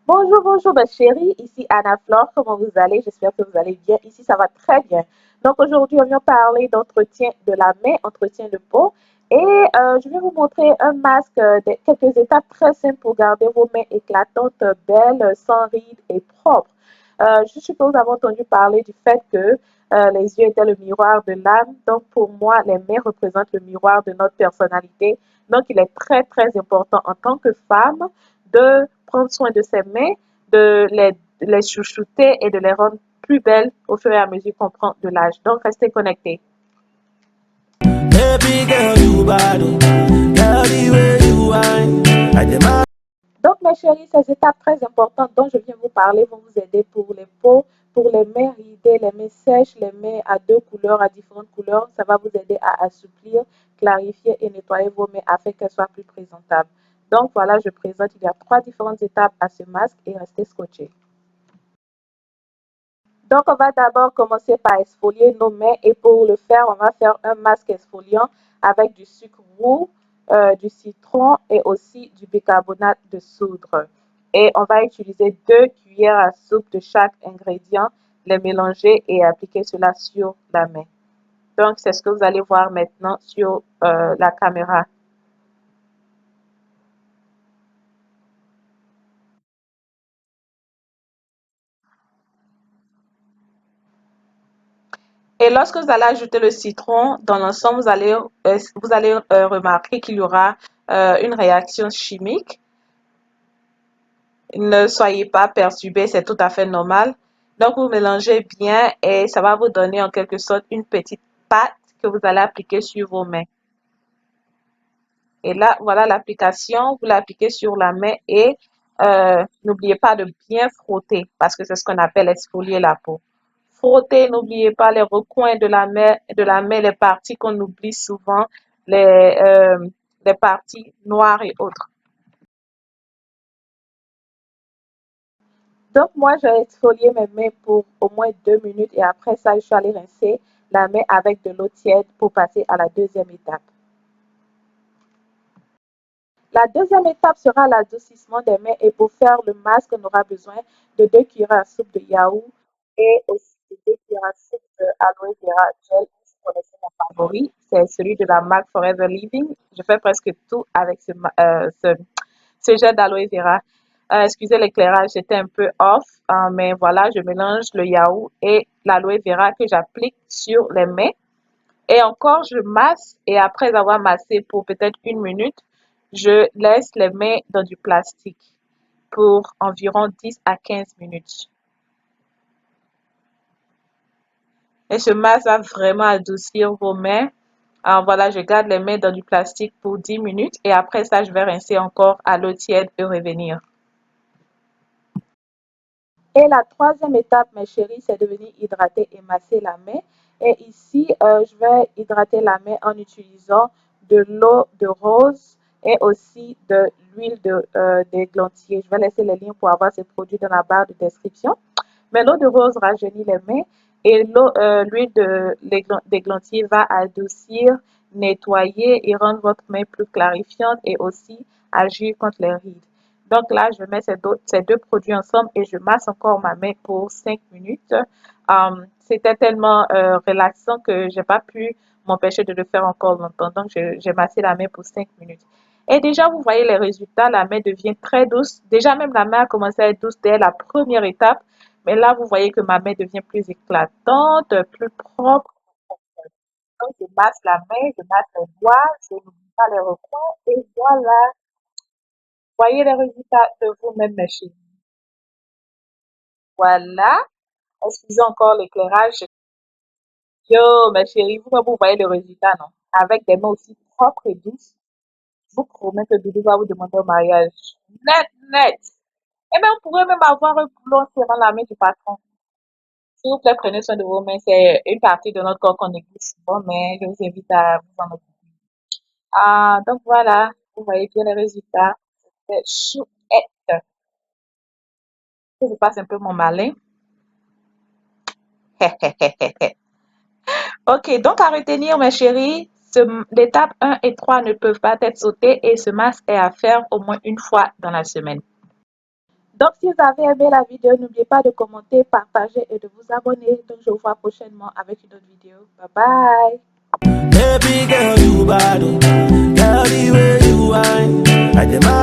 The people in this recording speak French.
Bonjour, bonjour, ma chérie. Ici Anna Flore. Comment vous allez? J'espère que vous allez bien. Ici, ça va très bien. Donc, aujourd'hui, on vient parler d'entretien de la main, entretien de peau. Et je vais vous montrer un masque, quelques étapes très simples pour garder vos mains éclatantes, belles, sans rides et propres. Je suppose que vous avez entendu parler du fait que les yeux étaient le miroir de l'âme. Donc, pour moi, les mains représentent le miroir de notre personnalité. Donc, il est très, très important en tant que femme de prendre soin de ses mains, de les chouchouter et de les rendre plus belles au fur et à mesure qu'on prend de l'âge. Donc, restez connectés. Baby girl, you bad, oh. Girl, the way you whine, I demand. Donc, mes chéris, ces étapes très importantes dont je viens vous parler vont vous aider pour les peaux, pour les mains ridées, les mains sèches, les mains à deux couleurs, à différentes couleurs. Ça va vous aider à assouplir, clarifier et nettoyer vos mains afin qu'elles soient plus présentables. Donc, voilà, je présente, il y a trois différentes étapes à ce masque et restez scotchés. Donc, on va d'abord commencer par exfolier nos mains et pour le faire, on va faire un masque exfoliant avec du sucre roux, du citron et aussi du bicarbonate de soude. Et on va utiliser 2 cuillères à soupe de chaque ingrédient, les mélanger et appliquer cela sur la main. Donc, c'est ce que vous allez voir maintenant sur la caméra. Et lorsque vous allez ajouter le citron dans l'ensemble, vous allez remarquer qu'il y aura une réaction chimique. Ne soyez pas perturbés, c'est tout à fait normal. Donc, vous mélangez bien et ça va vous donner en quelque sorte une petite pâte que vous allez appliquer sur vos mains. Et là, voilà l'application. Vous l'appliquez sur la main et n'oubliez pas de bien frotter parce que c'est ce qu'on appelle exfolier la peau. Frottez, n'oubliez pas les recoins de la main, les parties qu'on oublie souvent, les, euh, les parties noires et autres. Donc, moi, j'ai exfolié mes mains pour au moins 2 minutes et après ça, je suis allée rincer la main avec de l'eau tiède pour passer à la deuxième étape. La deuxième étape sera l'adoucissement des mains et pour faire le masque, on aura besoin de 2 cuillères à soupe de yaourt et aussi de 2 cuillères à soupe d'aloe vera gel. Vous connaissez mon favori, c'est celui de la marque Forever Living. Je fais presque tout avec ce gel d'aloe vera. Excusez l'éclairage, j'étais un peu off, mais voilà, je mélange le yaourt et l'aloe vera que j'applique sur les mains. Et encore, je masse et après avoir massé pour peut-être 1 minute, je laisse les mains dans du plastique pour environ 10 à 15 minutes. Et ce masque va vraiment adoucir vos mains. Alors voilà, je garde les mains dans du plastique pour 10 minutes et après ça, je vais rincer encore à l'eau tiède et revenir. Et la troisième étape, mes chéris, c'est de venir hydrater et masser la main. Et ici, je vais hydrater la main en utilisant de l'eau de rose et aussi de l'huile d'églantier. Je vais laisser les liens pour avoir ces produits dans la barre de description. Mais l'eau de rose rajeunit les mains et l'huile d'églantier va adoucir, nettoyer et rendre votre main plus clarifiante et aussi agir contre les rides. Donc là, je mets ces deux produits ensemble et je masse encore ma main pour 5 minutes. C'était tellement relaxant que j'ai pas pu m'empêcher de le faire encore longtemps. Donc, j'ai massé la main pour 5 minutes. Et déjà, vous voyez les résultats, la main devient très douce. Déjà, même la main a commencé à être douce dès la première étape. Mais là, vous voyez que ma main devient plus éclatante, plus propre. Donc, je masse la main, je masse les doigts, je n'oublie pas les recoins. Et voilà, voyez les résultats de vous-même, mes chéris. Voilà. Excusez encore l'éclairage. Yo, mes chéris, vous voyez le résultat, non? Avec des mains aussi propres et douces. Je vous promets que Doudou va vous demander au mariage. Net, net. Et bien, on pourrait même avoir un boulot serrant la main du patron. S'il vous plaît, prenez soin de vos mains. C'est une partie de notre corps qu'on néglige souvent, mais je vous invite à vous en occuper. Donc voilà, vous voyez bien les résultats. C'est chouette. Je passe un peu mon malin. Ok, donc à retenir, mes chéris, l'étape 1 et 3 ne peuvent pas être sautées et ce masque est à faire au moins une fois dans la semaine. Donc, si vous avez aimé la vidéo, n'oubliez pas de commenter, partager et de vous abonner. Donc, je vous vois prochainement avec une autre vidéo. Bye bye. Baby girl, you bad, girl, the way you whine, I demand